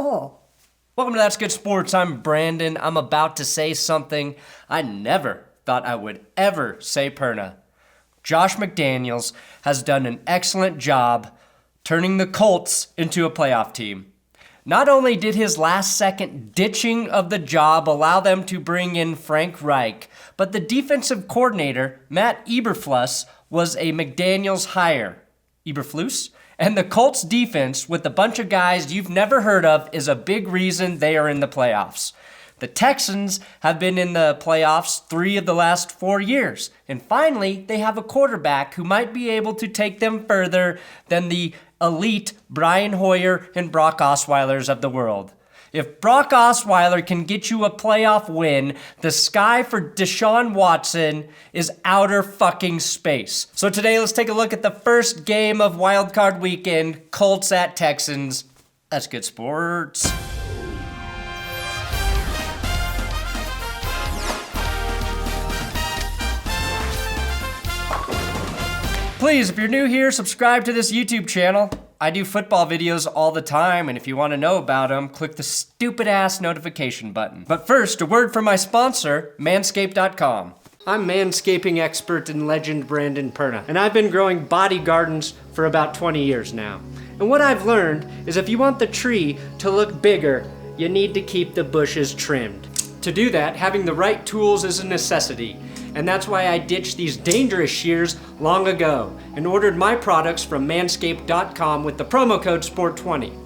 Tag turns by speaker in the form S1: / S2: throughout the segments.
S1: Oh. Welcome to That's Good Sports. I'm Brandon. I'm about to say something I never thought I would ever say, Perna. Josh McDaniels has done an excellent job turning the Colts into a playoff team. Not only did his last-second ditching of the job allow them to bring in Frank Reich, but the defensive coordinator, Matt Eberflus, was a McDaniels hire. Eberflus? And the Colts defense, with a bunch of guys you've never heard of, is a big reason they are in the playoffs. The Texans have been in the playoffs 3 of the last 4 years. And finally, they have a quarterback who might be able to take them further than the elite Brian Hoyer and Brock Osweilers of the world. If Brock Osweiler can get you a playoff win, the sky for Deshaun Watson is outer fucking space. So today, let's take a look at the first game of Wildcard Weekend, Colts at Texans. That's good sports. Please, if you're new here, subscribe to this YouTube channel. I do football videos all the time, and if you want to know about them, click the stupid-ass notification button. But first, a word from my sponsor, Manscaped.com. I'm manscaping expert and legend Brandon Perna, and I've been growing body gardens for about 20 years now. And what I've learned is if you want the tree to look bigger, you need to keep the bushes trimmed. To do that, having the right tools is a necessity. And that's why I ditched these dangerous shears long ago and ordered my products from Manscaped.com with the promo code SPORT20.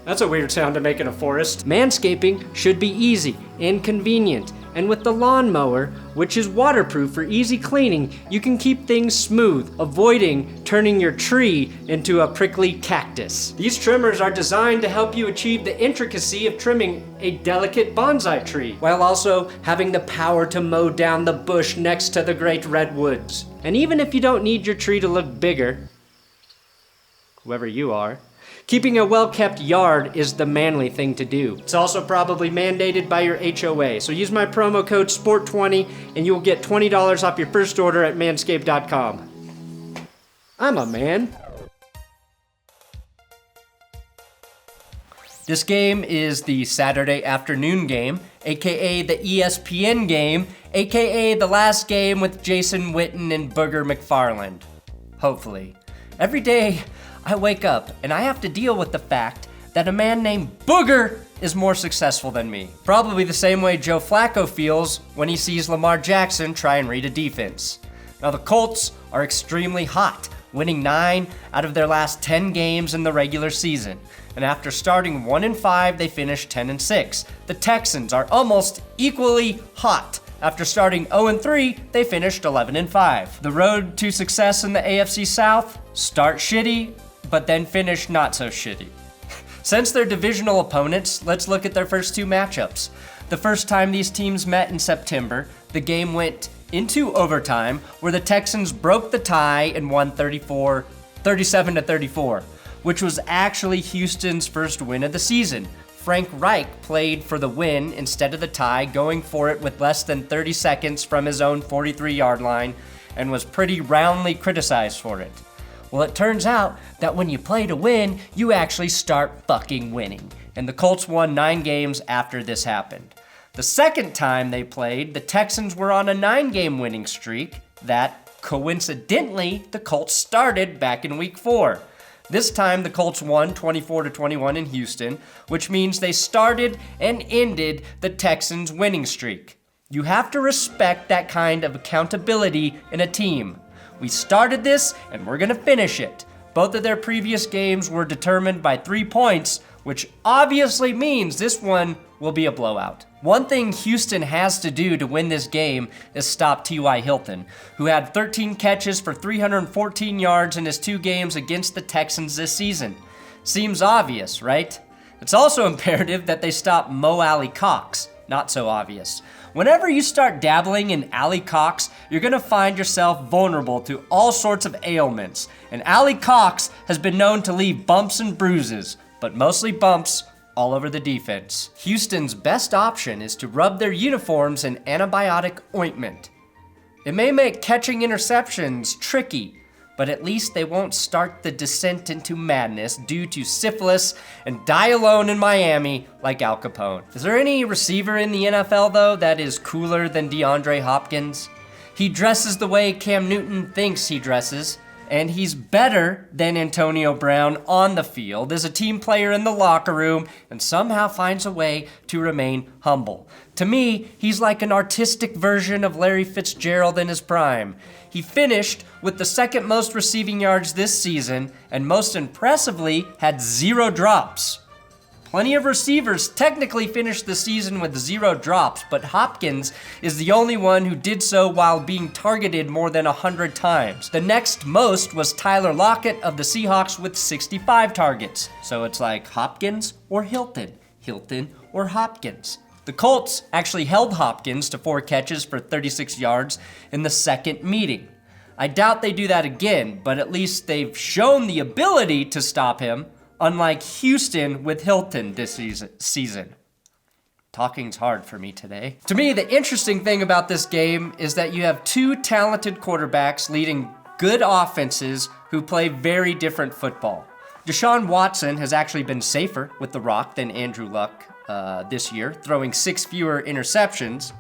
S1: That's a weird sound to make in a forest. Manscaping should be easy and convenient. And with the lawnmower, which is waterproof for easy cleaning, you can keep things smooth, avoiding turning your tree into a prickly cactus. These trimmers are designed to help you achieve the intricacy of trimming a delicate bonsai tree, while also having the power to mow down the bush next to the great redwoods. And even if you don't need your tree to look bigger, whoever you are, keeping a well-kept yard is the manly thing to do. It's also probably mandated by your HOA. So use my promo code SPORT20 and you will get $20 off your first order at manscaped.com. I'm a man. This game is the Saturday afternoon game, aka the ESPN game, aka the last game with Jason Witten and Booger McFarland. Hopefully. Every day, I wake up and I have to deal with the fact that a man named Booger is more successful than me. Probably the same way Joe Flacco feels when he sees Lamar Jackson try and read a defense. Now the Colts are extremely hot, winning 9 out of their last 10 games in the regular season. And after starting 1-5, they finished 10-6. The Texans are almost equally hot. After starting 0-3, they finished 11-5. The road to success in the AFC South: start shitty, but then finish not so shitty. Since they're divisional opponents, let's look at their first 2 matchups. The first time these teams met in September, the game went into overtime, where the Texans broke the tie and won 37-34, which was actually Houston's first win of the season. Frank Reich played for the win instead of the tie, going for it with less than 30 seconds from his own 43-yard line, and was pretty roundly criticized for it. Well, it turns out that when you play to win, you actually start fucking winning. And the Colts won 9 games after this happened. The second time they played, the Texans were on a 9-game winning streak that, coincidentally, the Colts started back in week 4. This time, the Colts won 24-21 in Houston, which means they started and ended the Texans' winning streak. You have to respect that kind of accountability in a team. We started this, and we're gonna finish it. Both of their previous games were determined by 3 points, which obviously means this one will be a blowout. One thing Houston has to do to win this game is stop T.Y. Hilton, who had 13 catches for 314 yards in his 2 games against the Texans this season. Seems obvious, right? It's also imperative that they stop Mo Alley Cox. Not so obvious. Whenever you start dabbling in Alley Cox, you're gonna find yourself vulnerable to all sorts of ailments. And Alley Cox has been known to leave bumps and bruises, but mostly bumps all over the defense. Houston's best option is to rub their uniforms in antibiotic ointment. It may make catching interceptions tricky, but at least they won't start the descent into madness due to syphilis and die alone in Miami like Al Capone. Is there any receiver in the NFL, though, that is cooler than DeAndre Hopkins? He dresses the way Cam Newton thinks he dresses, and he's better than Antonio Brown on the field as a team player in the locker room and somehow finds a way to remain humble. To me, he's like an artistic version of Larry Fitzgerald in his prime. He finished with the second most receiving yards this season and most impressively had 0 drops. Plenty of receivers technically finished the season with 0 drops, but Hopkins is the only one who did so while being targeted more than 100 times. The next most was Tyler Lockett of the Seahawks with 65 targets. So it's like Hopkins or Hilton, Hilton or Hopkins. The Colts actually held Hopkins to 4 catches for 36 yards in the second meeting. I doubt they do that again, but at least they've shown the ability to stop him, unlike Houston with Hilton this season. Talking's hard for me today. To me, the interesting thing about this game is that you have 2 talented quarterbacks leading good offenses who play very different football. Deshaun Watson has actually been safer with the rock than Andrew Luck this year, throwing 6 fewer interceptions,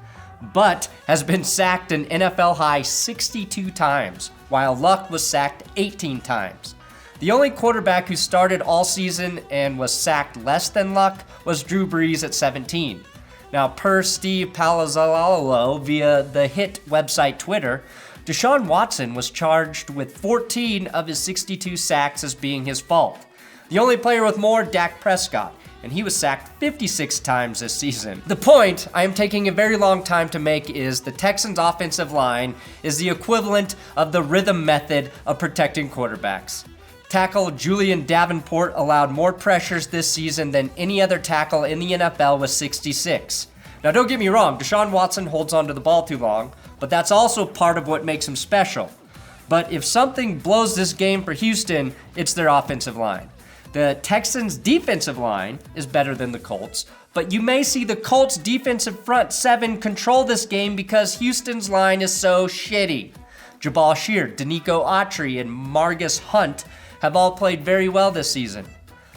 S1: but has been sacked an NFL high 62 times, while Luck was sacked 18 times. The only quarterback who started all season and was sacked less than Luck was Drew Brees at 17. Now, per Steve Palazzolo via the hit website Twitter, Deshaun Watson was charged with 14 of his 62 sacks as being his fault. The only player with more, Dak Prescott, and he was sacked 56 times this season. The point I am taking a very long time to make is the Texans' offensive line is the equivalent of the rhythm method of protecting quarterbacks. Tackle Julian Davenport allowed more pressures this season than any other tackle in the NFL with 66. Now don't get me wrong, Deshaun Watson holds onto the ball too long, but that's also part of what makes him special. But if something blows this game for Houston, it's their offensive line. The Texans' defensive line is better than the Colts, but you may see the Colts' defensive front 7 control this game because Houston's line is so shitty. Jabal Shear, Danico Autry, and Margus Hunt have all played very well this season.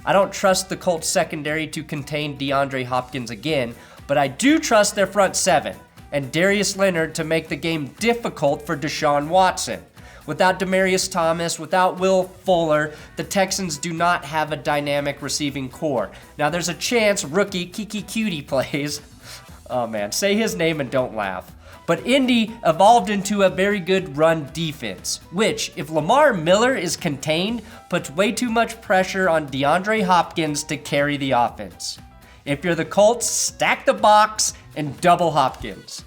S1: I don't trust the Colts secondary to contain DeAndre Hopkins again, but I do trust their front 7 and Darius Leonard to make the game difficult for Deshaun Watson. Without Demaryius Thomas, without Will Fuller, the Texans do not have a dynamic receiving core. Now there's a chance rookie Kiki Cutie plays. Oh man, say his name and don't laugh. But Indy evolved into a very good run defense, which, if Lamar Miller is contained, puts way too much pressure on DeAndre Hopkins to carry the offense. If you're the Colts, stack the box and double Hopkins.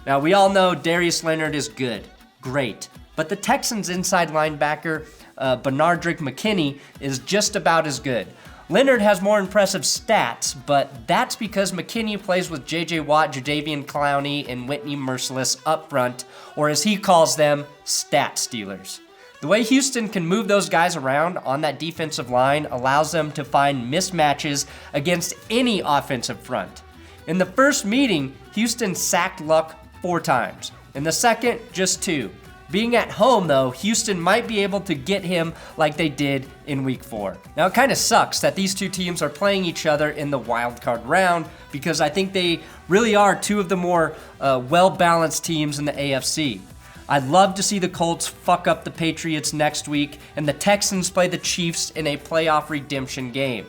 S1: Now, we all know Darius Leonard is good, great, but the Texans' inside linebacker, Benardrick McKinney, is just about as good. Leonard has more impressive stats, but that's because McKinney plays with J.J. Watt, Jadeveon Clowney, and Whitney Mercilus up front, or as he calls them, stat stealers. The way Houston can move those guys around on that defensive line allows them to find mismatches against any offensive front. In the first meeting, Houston sacked Luck 4 times. In the second, just 2. Being at home, though, Houston might be able to get him like they did in Week 4. Now, it kind of sucks that these 2 teams are playing each other in the Wildcard round because I think they really are 2 of the more well-balanced teams in the AFC. I'd love to see the Colts fuck up the Patriots next week and the Texans play the Chiefs in a playoff redemption game.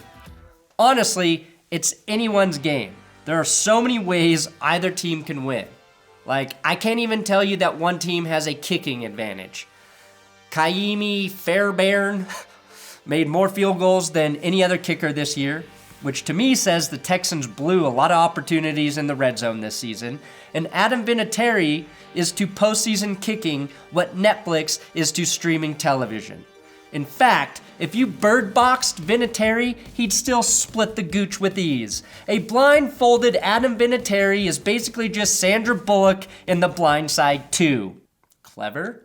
S1: Honestly, it's anyone's game. There are so many ways either team can win. Like, I can't even tell you that one team has a kicking advantage. Kaimi Fairbairn made more field goals than any other kicker this year, which to me says the Texans blew a lot of opportunities in the red zone this season. And Adam Vinatieri is to postseason kicking what Netflix is to streaming television. In fact, if you bird-boxed Vinatieri, he'd still split the gooch with ease. A blindfolded Adam Vinatieri is basically just Sandra Bullock in The Blind Side 2. Clever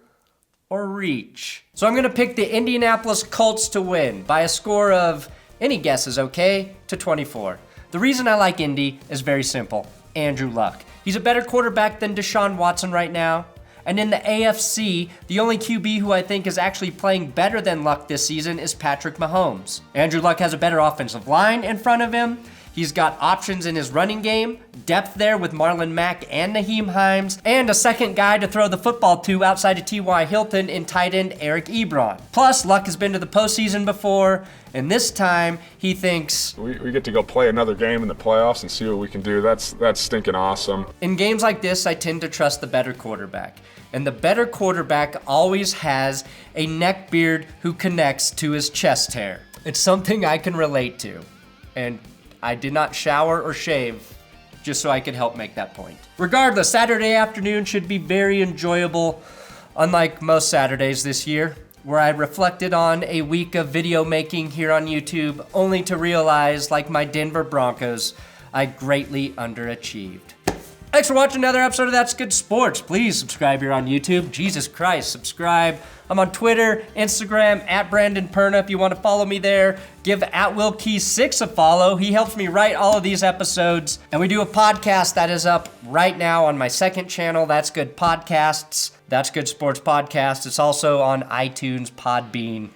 S1: or reach? So I'm going to pick the Indianapolis Colts to win by a score of, any guess is okay, to 24. The reason I like Indy is very simple. Andrew Luck. He's a better quarterback than Deshaun Watson right now. And in the AFC, the only QB who I think is actually playing better than Luck this season is Patrick Mahomes. Andrew Luck has a better offensive line in front of him. He's got options in his running game, depth there with Marlon Mack and Nyheim Hines, and a second guy to throw the football to outside of T.Y. Hilton in tight end Eric Ebron. Plus, Luck has been to the postseason before, and this time he thinks,
S2: we get to go play another game in the playoffs and see what we can do. That's stinking awesome.
S1: In games like this, I tend to trust the better quarterback. And the better quarterback always has a neckbeard who connects to his chest hair. It's something I can relate to. And I did not shower or shave just so I could help make that point. Regardless, Saturday afternoon should be very enjoyable, unlike most Saturdays this year, where I reflected on a week of video making here on YouTube, only to realize, like my Denver Broncos, I greatly underachieved. Thanks for watching another episode of That's Good Sports. Please subscribe here on YouTube. Jesus Christ, subscribe. I'm on Twitter, Instagram, at Brandon Perna. If you want to follow me there, give at WillKey6 a follow. He helps me write all of these episodes. And we do a podcast that is up right now on my second channel, That's Good Podcasts. That's Good Sports Podcast. It's also on iTunes, Podbean,